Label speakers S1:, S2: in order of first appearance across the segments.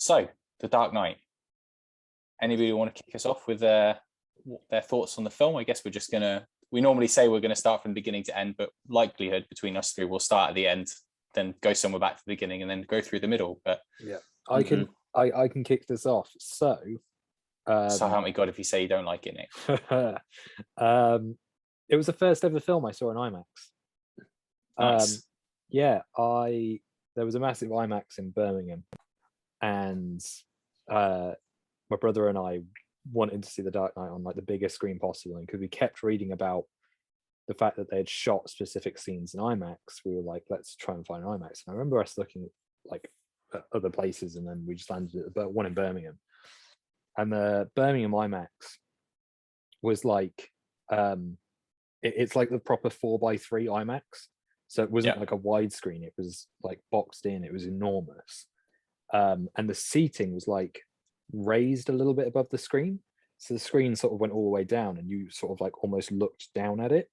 S1: So, The Dark Knight. Anybody want to kick us off with their thoughts on the film? I guess we normally say we're going to start from beginning to end, but likelihood between us three, we'll start at the end, then go somewhere back to the beginning, and then go through the middle. But
S2: yeah, I can kick this off. So
S1: help me God if you say you don't like it, Nick.
S2: It was the first ever film I saw in IMAX.
S1: Nice.
S2: There was a massive IMAX in Birmingham, and my brother and I wanted to see The Dark Knight on like the biggest screen possible, and because we kept reading about the fact that they had shot specific scenes in IMAX, we were like, let's try and find an IMAX. And I remember us looking like at other places, and then we just landed at one in Birmingham. And the Birmingham IMAX was like it's like the proper 4:3 IMAX, so it wasn't like a widescreen, it was like boxed in, it was enormous, and the seating was like raised a little bit above the screen, so the screen sort of went all the way down and you sort of like almost looked down at it.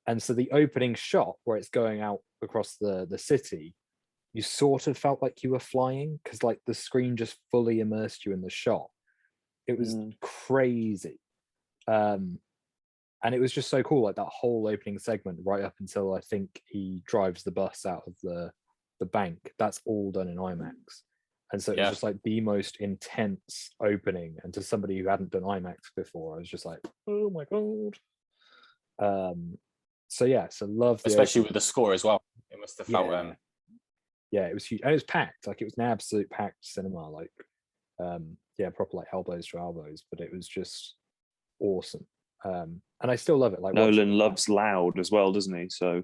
S2: And so the opening shot where it's going out across the city, you sort of felt like you were flying, because like the screen just fully immersed you in the shot. It was crazy. And it was just so cool, like that whole opening segment right up until I think he drives the bus out of the bank, that's all done in IMAX. And so it was just like the most intense opening, and to somebody who hadn't done IMAX before, I was just like, oh my god. So love the
S1: especially
S2: opening.
S1: with the score as well. It must have felt
S2: it was huge, and it was packed, like it was an absolute packed cinema, like proper like elbows to elbows, but it was just awesome. And I still love it. Like
S3: Nolan loves loud as well, doesn't he? So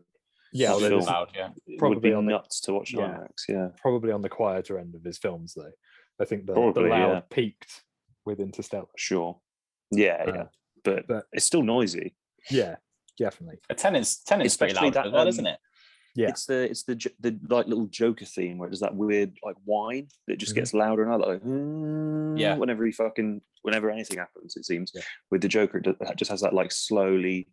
S1: loud.
S3: It would be nuts to watch IMAX. Yeah,
S2: probably on the quieter end of his films, though. I think the loud peaked with Interstellar.
S3: Sure. Yeah, but it's still noisy.
S2: Yeah, definitely.
S1: Tenant's pretty loud as well, isn't it?
S3: Yeah, it's the like little Joker theme where it does that weird like whine that just gets louder and louder. Like, whenever anything happens, it seems with the Joker, it just has that like slowly,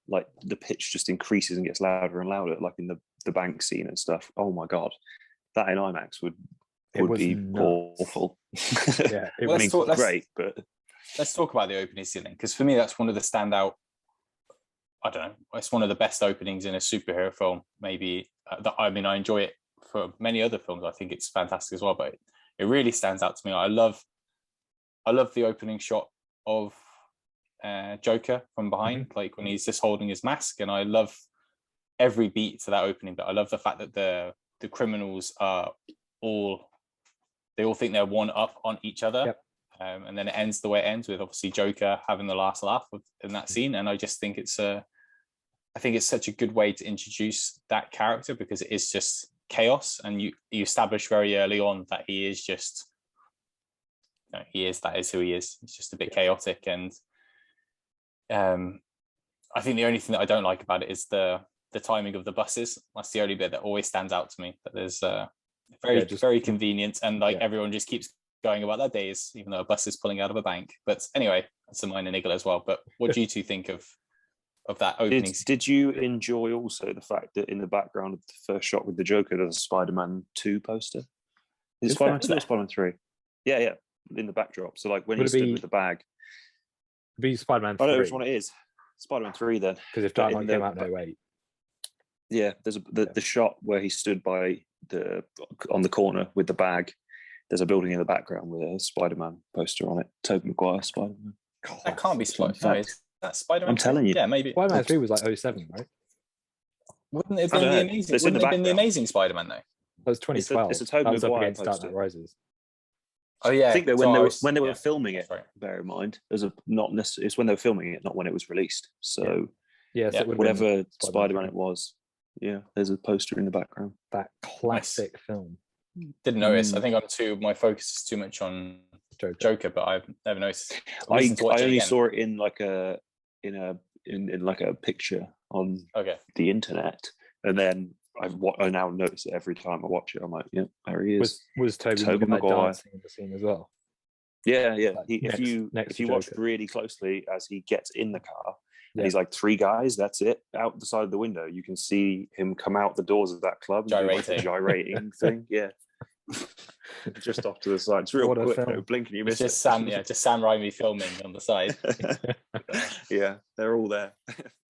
S3: like the pitch just increases and gets louder and louder, like in the bank scene and stuff. Oh my god, that in IMAX would be awful.
S2: Yeah,
S3: great, but
S1: let's talk about the opening scene, because for me that's one of the standout. I don't know. It's one of the best openings in a superhero film. Maybe I enjoy it for many other films. I think it's fantastic as well, but it really stands out to me. I love the opening shot of Joker from behind, like when he's just holding his mask, and I love every beat to that opening. But I love the fact that the criminals are all think they're one up on each other.
S2: Yep.
S1: And then it ends the way it ends, with obviously Joker having the last laugh in that scene. And I just think it's such a good way to introduce that character, because it is just chaos, and you establish very early on that he is just, that is who he is. It's just a bit chaotic. And I think the only thing that I don't like about it is the timing of the buses. That's the only bit that always stands out to me. That there's very convenient, and everyone just keeps going about their days, even though a bus is pulling out of a bank. But anyway, that's a minor niggle as well. But what do you two think of that opening?
S3: Did you enjoy also the fact that in the background of the first shot with the Joker, there's a Spider-Man 2 poster? Is it Spider-Man 2 or Spider-Man 3? Yeah, in the backdrop. So like when he stood with the bag.
S2: Be Spider-Man 3.
S3: I don't know which one it is. Spider-Man 3 then.
S2: Because if Dark Knight came out in 08.
S3: Yeah, there's the shot where he stood by on the corner with the bag. There's a building in the background with a Spider-Man poster on it. Tobey Maguire Spider-Man.
S1: That can't be Spider-Man. That's Spider-Man.
S3: I'm telling you.
S1: Yeah, maybe.
S2: Spider-Man 3 was like 07, right?
S1: Wouldn't it have been the Amazing Spider-Man though?
S2: That was 2012.
S3: It's a Tobey Maguire poster.
S2: Dark Knight Rises.
S1: Oh yeah.
S3: I think that when they were filming it, bear in mind, it's when they were filming it, not when it was released. So whatever Spider-Man it was, there's a poster in the background.
S2: That classic film.
S1: Didn't notice. I think my focus is too much on Joker, but I've never noticed.
S3: I only saw it in like a picture on the internet, and then I now notice it every time I watch it. I'm like, there he is.
S2: Was Tobey Maguire dancing in the scene as well?
S3: Yeah. If you watch really closely as he gets in the car, and he's like 3 guys, that's it. Out the side of the window, you can see him come out the doors of that club,
S1: gyrating,
S3: gyrating thing. Yeah. just off to the side. It's real
S2: What a
S3: quick,
S2: film.
S3: though. Blink and you
S1: It's
S3: miss
S1: just
S3: it.
S1: Sam Raimi filming on the side.
S3: Yeah, they're all there.